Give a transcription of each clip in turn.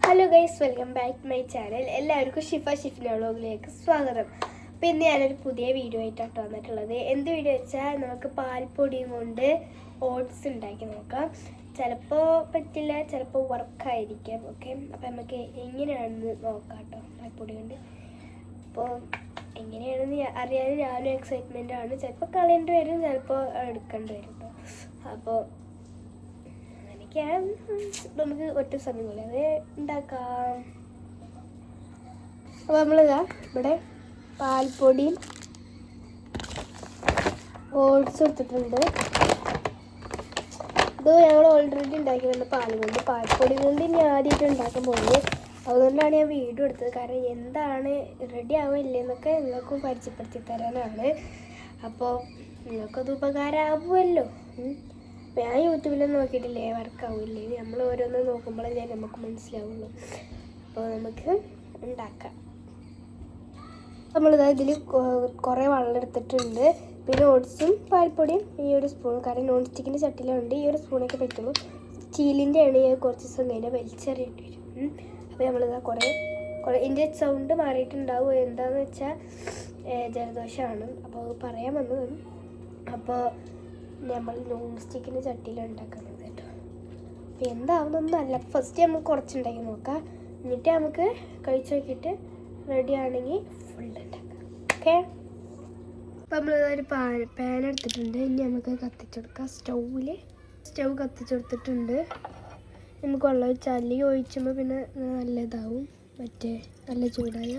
Hello guys, welcome back to my channel. എല്ലാവർക്കും ഷിഫിൻ്റെ വ്ളോഗിലേക്ക് സ്വാഗതം. അപ്പോൾ ഇന്ന് ഞാനൊരു പുതിയ വീഡിയോ ആയിട്ടാണ് വന്നിട്ടുള്ളത്. എന്ത് വീഡിയോ വെച്ചാൽ നമുക്ക് പാൽപ്പൊടിയും കൊണ്ട് ഓട്സ് ഉണ്ടാക്കി നോക്കാം. ചിലപ്പോൾ പറ്റില്ല, ചിലപ്പോൾ വർക്കായിരിക്കാം. ഓക്കെ, അപ്പോൾ നമുക്ക് എങ്ങനെയാണെന്ന് നോക്കാം കേട്ടോ. പാൽപ്പൊടി കൊണ്ട് അപ്പോൾ എങ്ങനെയാണെന്ന് അറിയാൻ ഞാനും എക്സൈറ്റ്മെൻ്റ് ആണ്. ചിലപ്പോൾ കളയേണ്ടി വരും, ചിലപ്പോൾ എടുക്കേണ്ടി വരും കേട്ടോ. അപ്പോൾ നമുക്ക് ഒറ്റ സമയം പോലെ അത് ഉണ്ടാക്കാം. അപ്പോൾ നമ്മളിതാ ഇവിടെ പാൽപ്പൊടിയും ഓട്സ് എടുത്തിട്ടുണ്ട്. ഇത് ഞങ്ങൾ ഓൾറെഡി ഉണ്ടാക്കിയിട്ടുണ്ട് പാൽപ്പൊടി കൊണ്ട് ഇനി ആദ്യമായിട്ട് ഉണ്ടാക്കാൻ പോകുന്നത്. അതുകൊണ്ടാണ് ഞാൻ വീഡിയോ എടുത്തത്. കാരണം എന്താണ് റെഡി ആവില്ലെന്നൊക്കെ നിങ്ങൾക്കും പരിചയപ്പെടുത്തി തരാനാണ്. അപ്പോൾ നിങ്ങൾക്കത് ഉപകാരമാവുമല്ലോ. ഞാൻ യൂട്യൂബിലൊന്നും നോക്കിയിട്ടില്ലേ വർക്കാവില്ലേ, നമ്മൾ ഓരോന്ന് നോക്കുമ്പോഴേ നമുക്ക് മനസ്സിലാവുള്ളൂ. അപ്പോൾ നമുക്ക് ഉണ്ടാക്കാം. നമ്മളിതാ ഇതിൽ കുറേ വെള്ളം എടുത്തിട്ടുണ്ട്. പിന്നെ ഓട്സും പാൽപ്പൊടിയും ഈ ഒരു സ്പൂൺ, കാരണം നോൺ സ്റ്റിക്കിൻ്റെ ചട്ടിയിലുണ്ട് ഈ ഒരു സ്പൂണൊക്കെ പറ്റുള്ളൂ. സ്റ്റീലിൻ്റെ ആണ് കുറച്ച് ദിവസം കഴിഞ്ഞാൽ വലിച്ചെറിയേണ്ടി വരും. അപ്പോൾ നമ്മളിതാ കുറേ ഇതിൻ്റെ സൗണ്ട് മാറിയിട്ടുണ്ടാവും. എന്താണെന്ന് വെച്ചാൽ ജലദോഷമാണ്, അപ്പോൾ അത് പറയാൻ വന്നത്. അപ്പോൾ നമ്മൾ നോൺ സ്റ്റിക്കിൻ്റെ ചട്ടിയിലാണ് ഉണ്ടാക്കുന്നത് കേട്ടോ. അപ്പോൾ എന്താവുന്നൊന്നുമല്ല. ഫസ്റ്റ് നമുക്ക് കുറച്ചുണ്ടാക്കി നോക്കാം, എന്നിട്ട് നമുക്ക് കഴിച്ച് നോക്കിയിട്ട് റെഡി ആണെങ്കിൽ ഫുൾ ഉണ്ടാക്കാം. ഓക്കെ, അപ്പോൾ നമ്മളൊരു പാൻ എടുത്തിട്ടുണ്ട്. ഇനി നമുക്ക് കത്തിച്ചെടുക്കാം. സ്റ്റൗ കത്തിച്ചെടുത്തിട്ടുണ്ട്. നമുക്ക് വെള്ളം ഒഴിച്ചാൽ അല്ലെങ്കിൽ ഒഴിച്ചുമ്പോൾ പിന്നെ നല്ലതാവും. നല്ല ചൂടായ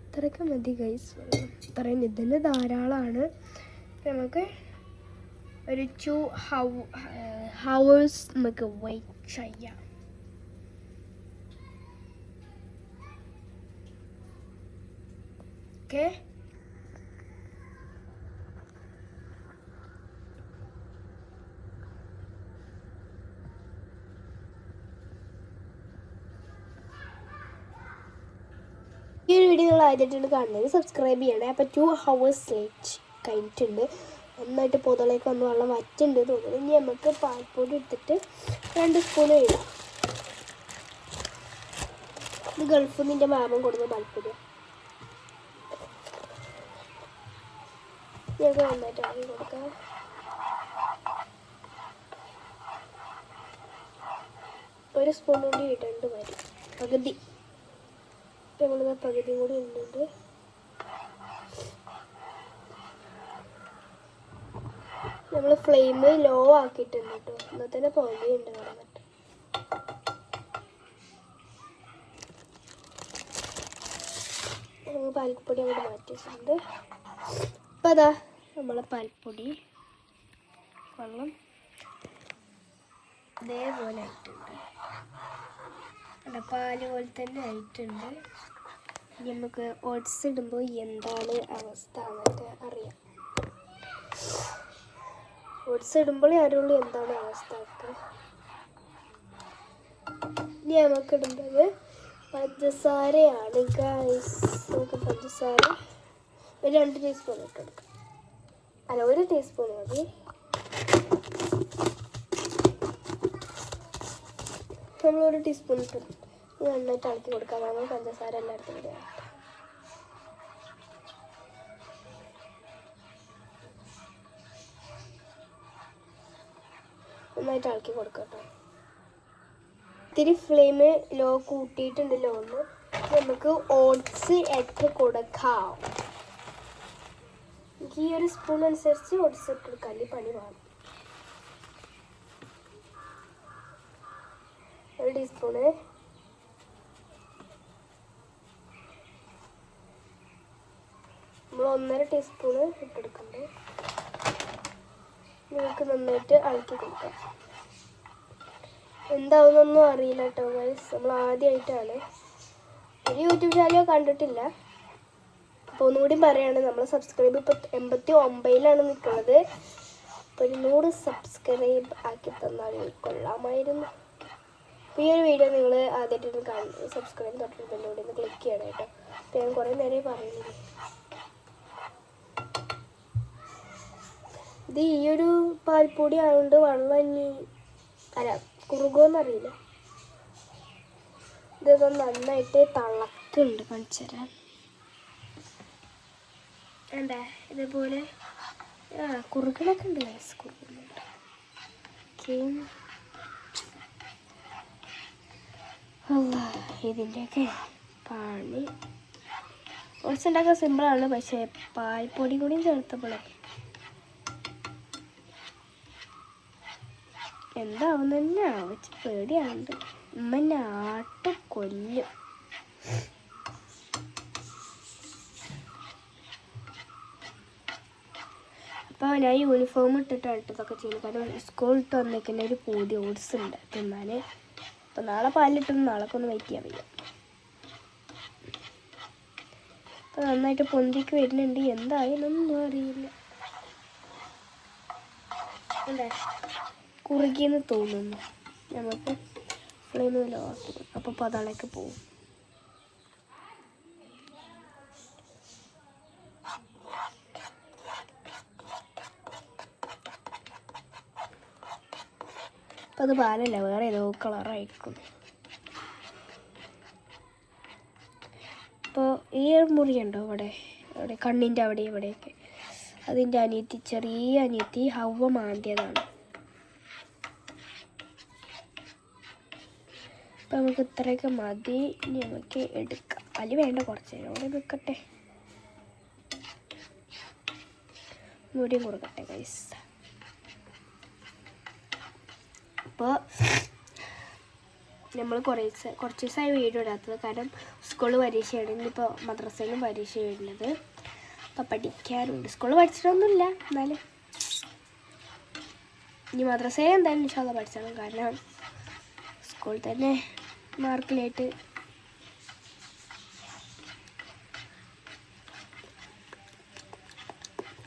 ഇത്രയൊക്കെ മതി ഗൈസ്. ഇത്രയും ഇതിന് ധാരാളമാണ്. നമുക്ക് ഒരു 2 hours നമുക്ക് വെയിറ്റ് ചെയ്യാം. ഓക്കെ, ഈ ഒരു വീഡിയോ നിങ്ങൾ ആദ്യമായിട്ടാണ് കാണുന്നത് സബ്സ്ക്രൈബ് ചെയ്യണേ. അപ്പോൾ 2 hours ലേറ്റ് കഴിഞ്ഞിട്ടുണ്ട്. നന്നായിട്ട് പൊതളേക്ക് വന്ന് വെള്ളം വറ്റുണ്ട് തോന്നുന്നു. ഇനി നമുക്ക് പാൽപ്പൊടി എടുത്തിട്ട് 2 സ്പൂൺ ഇടാം. ഇത് ഗൾഫിൽ നിന്ന് എൻ്റെ മാമൻ കൊടുക്കുന്ന പാൽപ്പൊടി. ഞങ്ങൾക്ക് നന്നായിട്ട് ആക്കി കൊടുക്കാം. ഒരു സ്പൂൺ കൂടി ഇടേണ്ടി വരും, പകുതി. ഇപ്പം നമ്മളിത് പകുതി കൂടി ഇടുന്നുണ്ട്. നമ്മൾ ഫ്ലെയിം ലോ ആക്കിയിട്ടുണ്ട് കേട്ടോ. എന്നാൽ തന്നെ പുകയുണ്ട് പറഞ്ഞിട്ട്. നമ്മൾ പാൽപ്പൊടി അങ്ങോട്ട് മാറ്റി വെച്ചിട്ടുണ്ട്. അപ്പം അതാ നമ്മളെ പാൽപ്പൊടി വെള്ളം ഇതേപോലെ ആയിട്ടുണ്ട്. അല്ല, പാല് പോലെ തന്നെ ആയിട്ടുണ്ട്. ഇനി നമുക്ക് ഓട്സ് ഇടുമ്പോൾ എന്താണ് അവസ്ഥ എന്നൊക്കെ അറിയാം. ഓട്സ് ഇടുമ്പോഴേ അറിയുള്ളൂ എന്താണ് അവസ്ഥ ഒക്കെ. ഇനി നമുക്ക് ഇടുന്നത് പഞ്ചസാരയാണ് ഗൈസ്. നമുക്ക് പഞ്ചസാര ഒരു 2 ടീസ്പൂൺ ഇട്ടെടുക്കാം. അല്ല, 1 ടീസ്പൂൺ മതി. നമ്മൾ 1 ടീസ്പൂൺ ഇട്ടു. നന്നായിട്ട് ഇളക്കി കൊടുക്കാം. നമ്മൾ പഞ്ചസാര എല്ലായിടത്തും കൂടെ നന്നായിട്ട് ഇളക്കി കൊടുക്കാം കേട്ടോ. ഇത്തിരി ഫ്ലെയിം ലോ കൂട്ടിയിട്ടുണ്ടല്ലോ ഒന്ന്. നമുക്ക് ഓട്സ് ഇട്ട് കൊടുക്കാം. എനിക്ക് ഈ ഒരു സ്പൂൺ അനുസരിച്ച് ഓട്സ് ഇട്ട് കൊടുക്കാം, അല്ലെങ്കിൽ പണി വേണം. 1 ടീസ്പൂണ്. നമ്മൾ 1.5 ടീസ്പൂണ് ഇട്ടെടുക്കുന്നുണ്ട്. നിങ്ങൾക്ക് നന്നായിട്ട് ഇളക്കി കൊടുക്കാം. എന്താവുന്നൊന്നും അറിയില്ല കേട്ടോ ഗൈസ്. നമ്മൾ ആദ്യമായിട്ടാണ്, ഒരു യൂട്യൂബ് ചാനൽ കണ്ടിട്ടില്ല. അപ്പോൾ ഒന്നുകൂടി പറയുകയാണ്, നമ്മൾ സബ്സ്ക്രൈബ് ഇപ്പോൾ 89ലാണ് നിൽക്കുന്നത്. അപ്പോൾ 100 സബ്സ്ക്രൈബ് ആക്കി തന്നാൽ കൊള്ളാമായിരുന്നു. അപ്പോൾ ഈ ഒരു വീഡിയോ നിങ്ങൾ ആദ്യമായിട്ടാണ് കാണുന്നത്, സബ്സ്ക്രൈബ് തൊട്ടിട്ടുള്ളൂടെ ഒന്ന് ക്ലിക്ക് ചെയ്യണം കേട്ടോ. അപ്പോൾ ഞാൻ കുറേ നേരം പറയുന്നില്ല. ഇത് ഈ ഒരു പാൽപ്പൊടി ആയതുകൊണ്ട് വെള്ളം ഇനി കുറുകുമെന്നറിയില്ല. ഇതൊക്കെ നന്നായിട്ട് തിളക്കുന്നുണ്ട്. കാണിച്ചു തരാം. എന്താ ഇതേപോലെ കുറുകളൊക്കെ ഉണ്ട്. കുറുകുന്നുണ്ട്. ഇതിൻ്റെയൊക്കെ പണി ഓട്സ് ഉണ്ടാക്കാൻ സിമ്പിളാണ്. പക്ഷേ പാൽപ്പൊടി കൂടിയും ചേർത്തപ്പോഴേ എന്താവും തന്നെ വെച്ച് പേടിയാവുന്നുണ്ട്. ഉമ്മന്നെ ആട്ട് കൊല്ലും. അപ്പോൾ ഞാൻ യൂണിഫോം ഇട്ടിട്ടാണ് ഇതൊക്കെ ചെയ്യുന്നത്. കാരണം സ്കൂളിട്ട് വന്നേക്കുന്ന ഒരു പൂതി ഓട്സ് ഉണ്ട് തിന്നാൻ. അപ്പോൾ നാളെ പാലിട്ടൊന്നും നാളെ ഒന്ന് വെയിറ്റ് ചെയ്യാൻ വയ്യ. അപ്പോൾ നന്നായിട്ട് പൊന്തിക്ക് വരുന്നുണ്ട്. എന്തായാലൊന്നും അറിയില്ല. അല്ലേ കുറുകിയെന്ന് തോന്നുന്നു. നമുക്ക് ഫ്ലെയിമിലോ അപ്പോൾ പതാളേക്ക് പോകും. അപ്പം അത് പാലല്ല, വേറെ ഏതോ കളറായിരിക്കും. അപ്പോൾ ഈ മുറിയുണ്ടോ അവിടെ കണ്ണിൻ്റെ അവിടെ ഇവിടെയൊക്കെ, അതിൻ്റെ അനിയത്തി, ചെറിയ അനിയത്തി ഹവ്വ മാന്തിയതാണ്. അപ്പം നമുക്ക് ഇത്രയൊക്കെ മതി. ഇനി നമുക്ക് എടുക്കാം. അല്ല വേണ്ട, കുറച്ച് നേരം കൂടെ നിൽക്കട്ടെ. മുടിയും കൊടുക്കട്ടെ ഗൈസ്. അപ്പോൾ നമ്മൾ കുറച്ച് ദിവസമായി വീഡിയോ ഇടാത്തത്. കാരണം സ്കൂളിൽ പരീക്ഷയാണ്. ഇന്നിപ്പോൾ മദ്രസയിലും പരീക്ഷ വരുന്നത്. അപ്പോൾ പഠിക്കാനുണ്ട്. സ്കൂളിൽ പഠിച്ചിട്ടൊന്നുമില്ല, എന്നാലും ഇനി മദ്രസയിൽ എന്തായാലും ഇൻഷാല്ലാ പഠിച്ചണം. കാരണം സ്കൂളിൽ തന്നെ മാർക്കിലായിട്ട്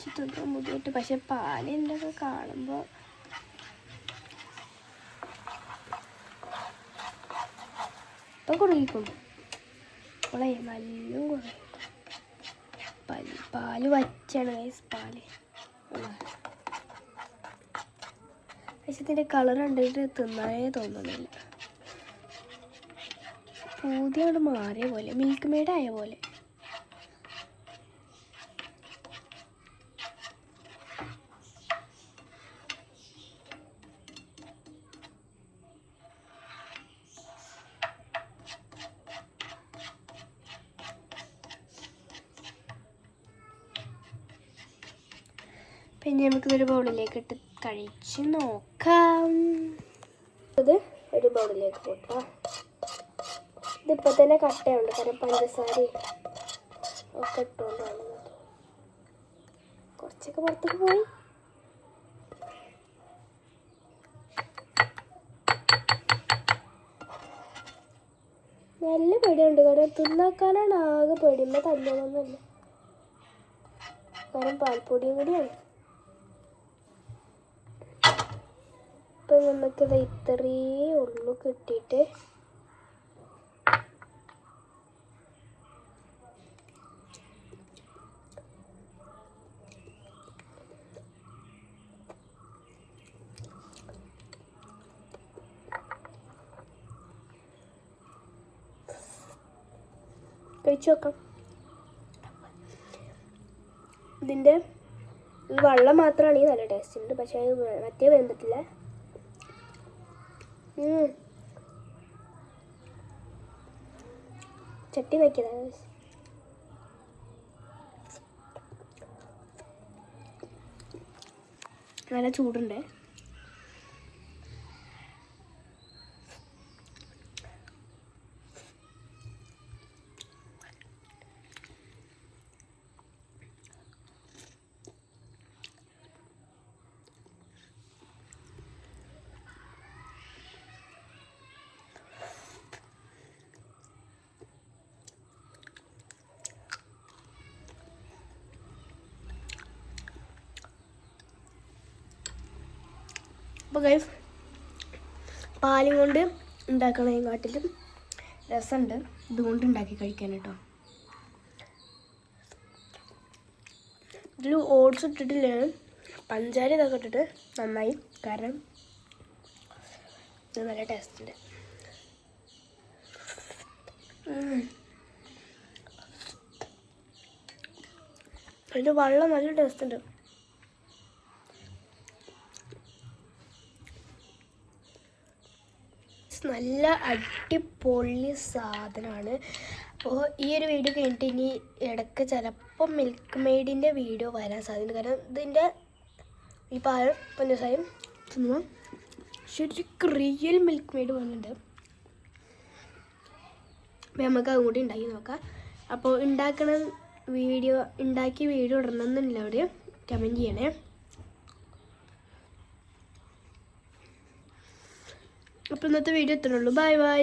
ചിത്രം മുതിയിട്ട്. പക്ഷെ പാലിൻ്റെ ഒക്കെ കാണുമ്പോൾ ഇപ്പം കുറുകിക്കും. അപ്പോളേ നല്ല കുറുകിക്കും. പാല് വച്ചാണ് ഗൈസ്. പാല് പക്ഷെ ഇതിൻ്റെ കളർ കണ്ടിട്ട് തിന്നാനേ തോന്നുന്നില്ല. പൂതിയോട് മാറിയ പോലെ, മിൽക്ക് മെയ്ഡ് ആയ പോലെ. പിന്നെ നമുക്കിതൊരു ബൗളിലേക്ക് ഇട്ട് കഴിച്ച് നോക്കാം. ഇത് ഒരു ബൗളിലേക്ക് പോട്ടാം. ഇതിപ്പോൾ തന്നെ കട്ടയുണ്ട്. കാരണം പഞ്ചസാര ഒക്കെ ഇട്ടുകൊണ്ടാണ്. കുറച്ചൊക്കെ പുറത്തേക്ക് പോയി. നല്ല പേടിയുണ്ട്. കാരണം തിന്നാക്കാനാണ് ആകെ പേടി. ഇമ്മ തല്ലൊന്നുമില്ല. കാരണം പാൽപ്പൊടിയും കൂടിയാണ്. ഇപ്പം നമുക്കിത് ഇത്രയേ ഉള്ളൂ കിട്ടിയിട്ട്. കഴിച്ചു നോക്കാം. ഇതിൻ്റെ വെള്ളം മാത്രമാണെങ്കിൽ നല്ല ടേസ്റ്റ് ഉണ്ട്. പക്ഷേ അത് മറ്റേ വെന്തിട്ടില്ല. ചട്ടി വയ്ക്കതാണ്. നല്ല ചൂടുണ്ട്. അപ്പോൾ ഗൈസ്, പാലും കൊണ്ട് ഉണ്ടാക്കണേക്കാട്ടിലും രസമുണ്ട് ഇതുകൊണ്ട് ഉണ്ടാക്കി കഴിക്കാൻ കേട്ടോ. ഇതിൽ ഓട്സ് ഇട്ടിട്ടില്ല, പഞ്ചാര ഇതൊക്കെ ഇട്ടിട്ട് നന്നായി. കാരണം ഇത് നല്ല ടേസ്റ്റ് ഉണ്ട്. അതിൻ്റെ വെള്ളം നല്ല ടേസ്റ്റ് ഉണ്ട്. നല്ല അടിപൊളി സാധനമാണ്. അപ്പോൾ ഈ ഒരു വീഡിയോ കഴിഞ്ഞിട്ട് ഇനി ഇടയ്ക്ക് ചിലപ്പോൾ മിൽക്ക് മെയ്ഡിൻ്റെ വീഡിയോ വരാൻ സാധ്യത. കാരണം ഇതിൻ്റെ ഈ പാലും പഞ്ചസാരയും തിന്നുമ്പോൾ ശരിക്കും റിയൽ മിൽക്ക് മെയ്ഡ് വന്നിട്ടുണ്ട്. അപ്പോൾ നമുക്ക് അതും കൂടി ഉണ്ടാക്കി നോക്കാം. അപ്പോൾ ഉണ്ടാക്കി വീഡിയോ ഇടണമെന്നുള്ളവർ കമൻറ്റ് ചെയ്യണേ. അപ്പോൾ ഇന്നത്തെ വീഡിയോ എത്തണുള്ളൂ. Bye bye.